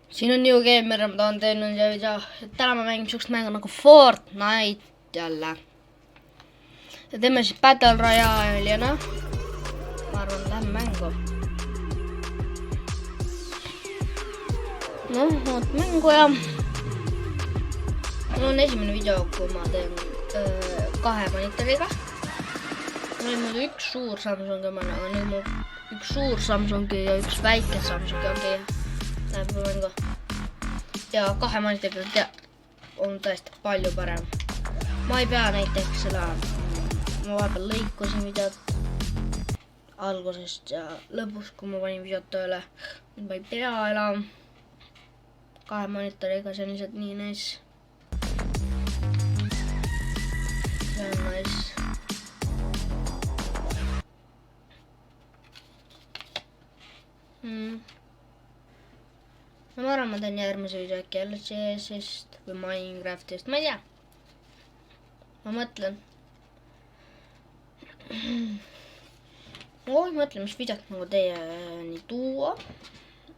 Siin on New Gamer, ma tahan teinud ja video, et täna ma mängin sihukest mängu nagu Fortnite jälle. Ja teeme siis Battle Royale'ina. Ma arvan, lähme mängu. Noh, oot mängu ja... Mul on esimene video, kui ma teen 2 monitoriga. Mul on muidu üks suur Samsung ja nüüd mul üks suur Samsungi ja üks väike Samsungi ongi läheb mängu. Ja 2 monitoriga on tõesti palju parem. Ma ei pea näiteks seda, ma vahepeal lõikusin videot algusest ja lõpus, kui ma panin videot tööle. Nüüd ma ei pea enam 2 monitoriga, see on lihtsalt nii nice. See on nice. No ma arvan, ma teen järgmise video äkki jälle CS-ist või Minecraftist, ma ei tea. Ma mõtlen. Ma mõtlen, mis videot nagu teieni tuua.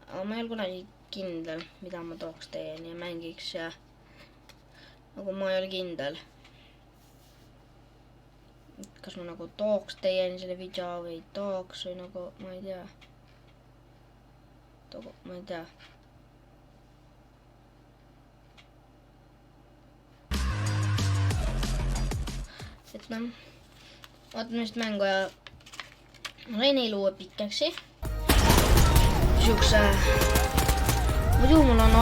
Aga ma ei ole kunagi kindel, mida ma tooks teieni ja mängiks ja nagu ma ei ole kindel. Kas ma nagu tooks teieni selle video või ei tooks või nagu, ma ei tea. Ma ei tea. Et noh, vaatame just mängu ja ma sain ei luua pikeksi. Sihukese, muidu mul on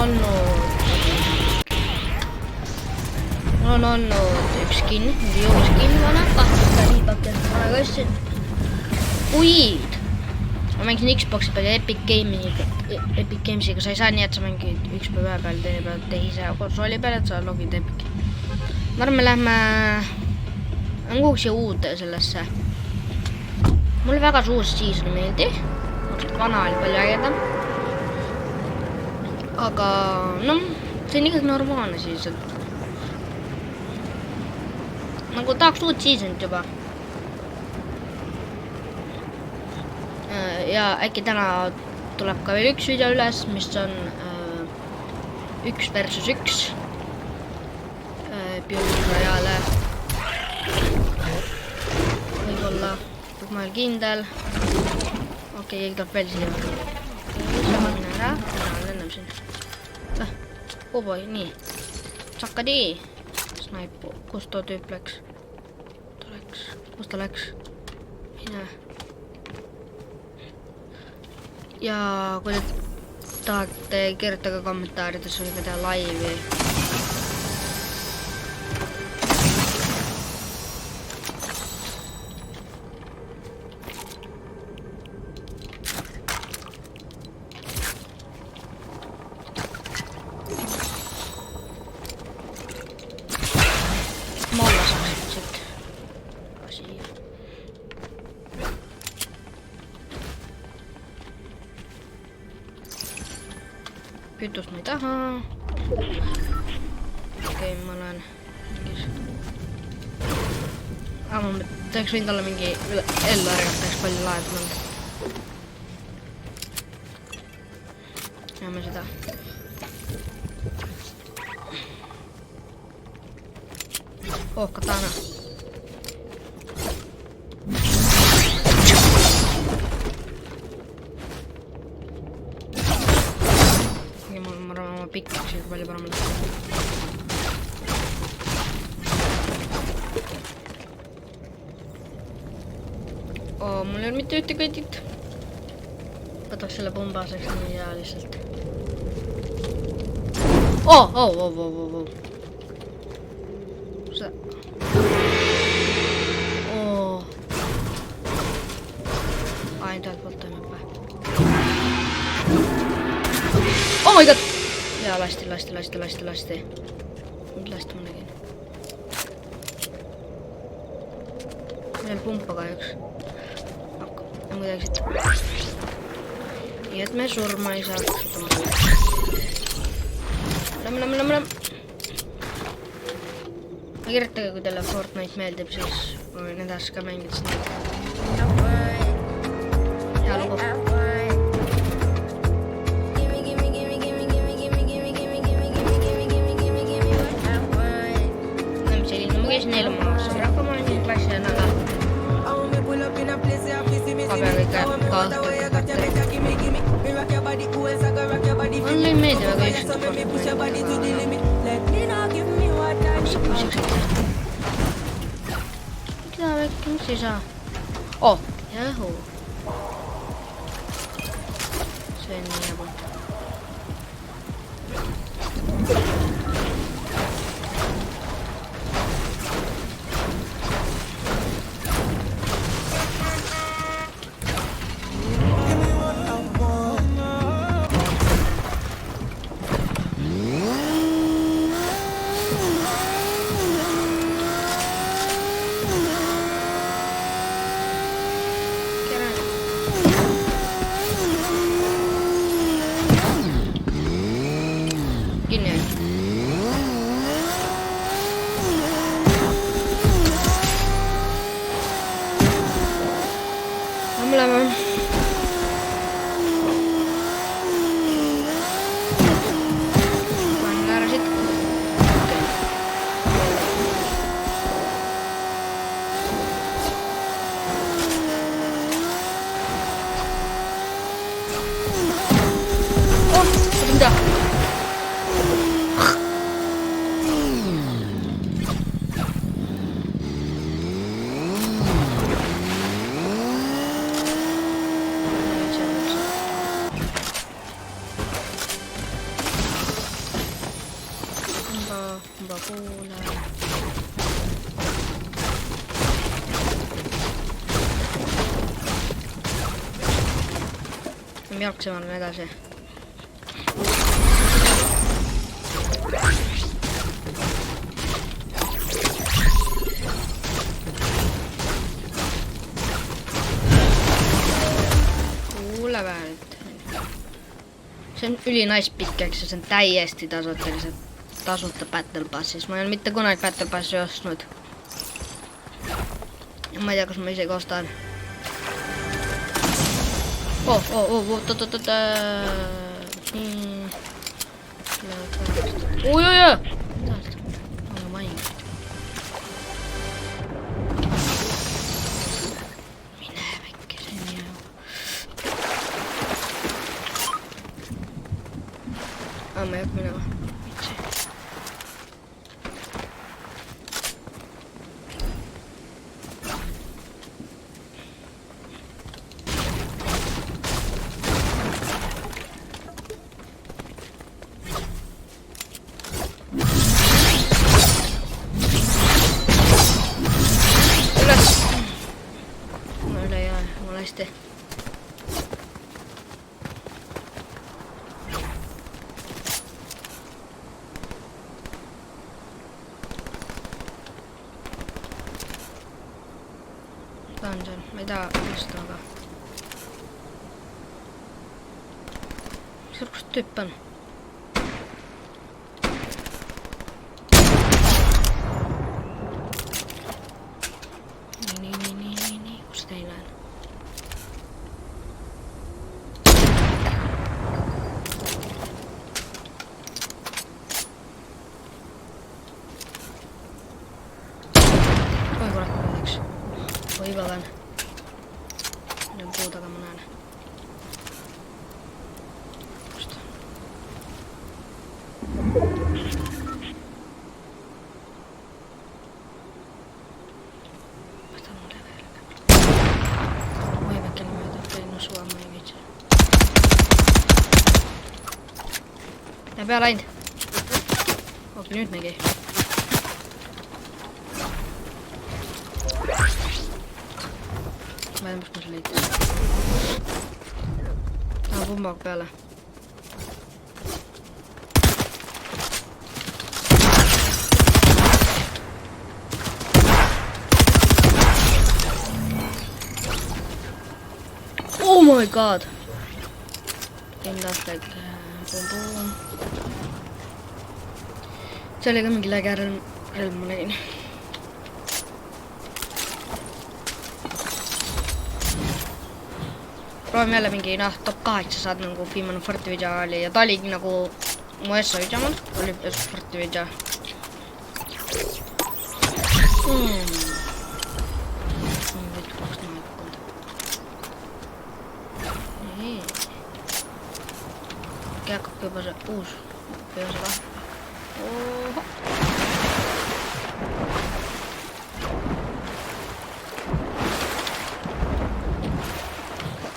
olnud üks skin, mingi jõuskin vana, kahtlust liibakil praegu asjad. Kuid ma mängisin Xboxi peal ja Epic Gamesiga, sa ei saa nii, et sa mängid üks päeva peal, teine päev teise konsooli peal, et sa logid Epic. Ma arvan, me lähme kuhuks siia uude sellesse. Mulle väga suur season meeldi. Vana oli palju ägedam. Aga noh, see on ikkagi normaalne season. Nagu tahaks uut seasonit juba. Ja äkki täna tuleb ka veel üks video üles, mis on 1 versus 1 Battle Royale. Võib-olla, kui ma olen kindel. Okei, keegi tuleb veel siia. Sama minna ära, mina lennam siin. Oh boy, nii. Sakadi. Snaipu, kus too tüüp läks? Kus ta läks? Mine. Ja kui te tahate, kirjutage kommentaarides või ka teha laivi. Ma olla saaksin siit. Siia. Kütust ma ei taha. Okei, ma olen mingis... ma tahaks võinud olla mingi ellu ärgata, tahaks palju laedam olnud. Näeme seda. Oh, katana. Ma arvan, oma pikaks ja palju parem läheb. Mul ei ole mitte ühte kõdit. Võtaks selle bombaseks nii hea lihtsalt. Oh! Seda. Ainult poolt toimub või? Oh my god! Jaa, lasti. Nüüd lasti ma nägin. Veel pumpa kahjuks. On kuidagi siit. Nii et me surma ei saa. Lämme. Kirjutage, kui teile Fortnite meeldib, siis võin edasi ka mängida seda. Hea lugu. Mulle ei meeldi väga üksinda mida väike, miks ei saa? Oh, jahu. See on nii jabu. Me jalgsime edasi. Kuule väärt. See on ülinais pikk, eks see on täiesti tasuta Battle Passis. Ma ei ole mitte kunagi Battle Passi ostnud. Ja ma ei tea, kas ma isegi ostan. Oi. Mine väikese nii. Ma ei hakka minema. Ma ei taha osta, aga mis kus tüüp on? Nii, kus teine on? Oi kurat, ma näeks. Oi valan. Nüüd puu taga ma näen. Kust? Võta mulle veel. Oi väikene mööda, teine suva ma ei viitsi. Ja peale ainult. Oopi nüüd nägi. Ma ei tea, mis ma see leitis. Pumbaga peale. Oh my god! Kindlasti boom. See oli ka mingi läge relv ma nägin. Proovime jälle mingi top 8 saad nagu viimane Forti video oli ja ta oligi nagu mu ESO video mul, oli Forti video. äkki hakkab juba see uus peose lahti. Oho.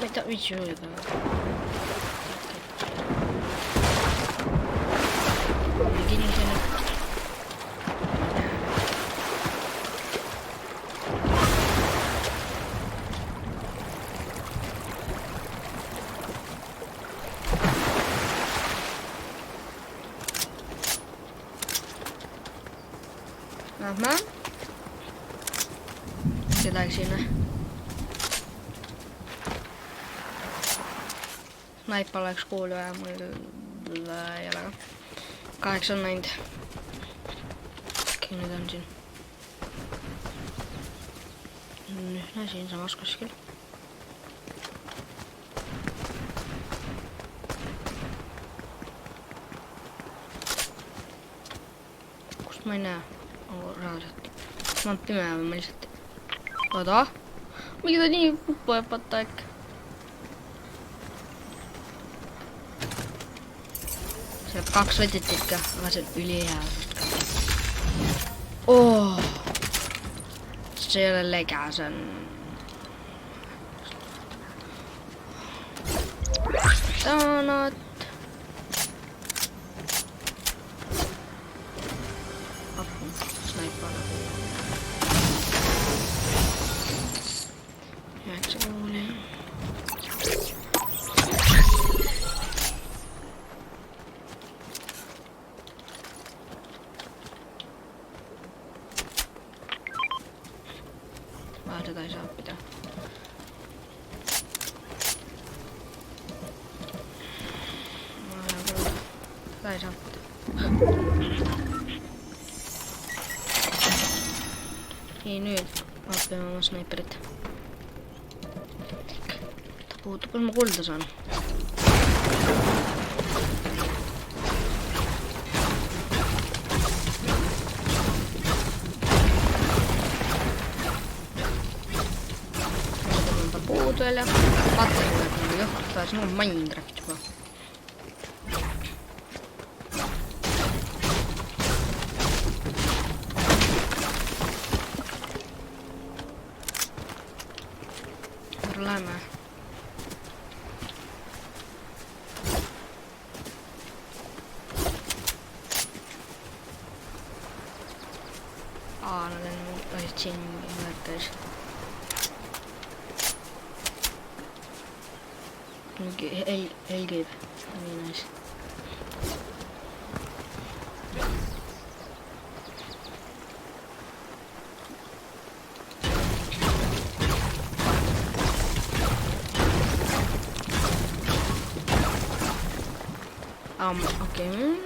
Ma ei tea, viitsi julgeda. Kinnisele. Lähme. Kedagi sinne. Snaipa oleks kuulu ja mul ei ole ka. 8 on näinud. Okei, nüüd on siin. Ühne siin samas kuskil. Kust ma ei näe? Reaalselt. Ma olen pime või ma lihtsalt... Oda? Mingi ta nii puppab võtta äkki. See jääb 2 võtit ikka, aga see on ülihea. See ei ole lege, see on... Tanat. Seda ei saa pida. Seda ei saa pida. Nii, nüüd vaatame oma snaiperit. Ta puutub, kus ma kulda saan. Veel ja patterile on juhtud taas nagu Minecraft juba. Võrra läheme. Nad on siin mõttes. Mingi helgib, nii nice. Okei.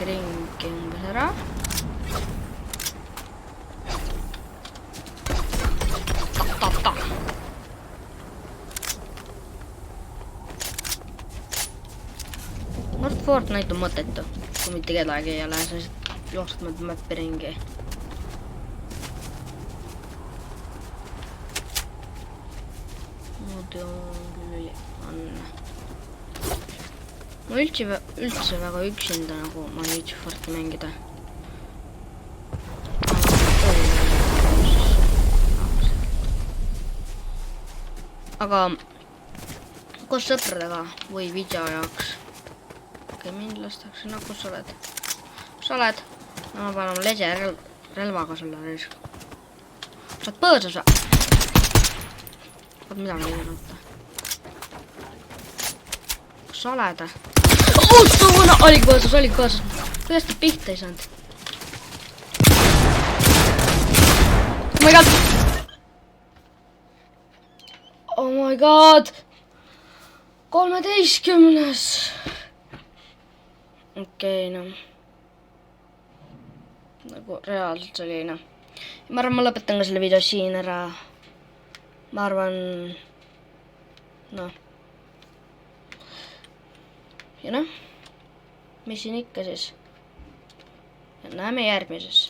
Ringi umbes ära. Ta. Fortnite on mõttetu, kui mitte kedagi ei ole, sa jooksed mõtled mäppi ringi. Muidu on... Ma üldse väga üksinda nagu ma ei viitsi Forti mängida. Aga koos sõpradega või video jaoks. Okei, mind lastakse, no kus sa oled? Kus sa oled? No ma panen lege relvaga sulle reis. Sa oled põõsas või? Vaat midagi ei võtta. Kus sa oled? Ootuvana! Oligi põõsas. Kuidas ta pihta ei saanud? Oh my god! Oh my god! 13. Okei, no. Nagu reaalselt selline. Ma arvan, ma lõpetan ka selle video siin ära. ma arvan, noh. Ja noh, mis siin ikka siis. Näeme järgmises.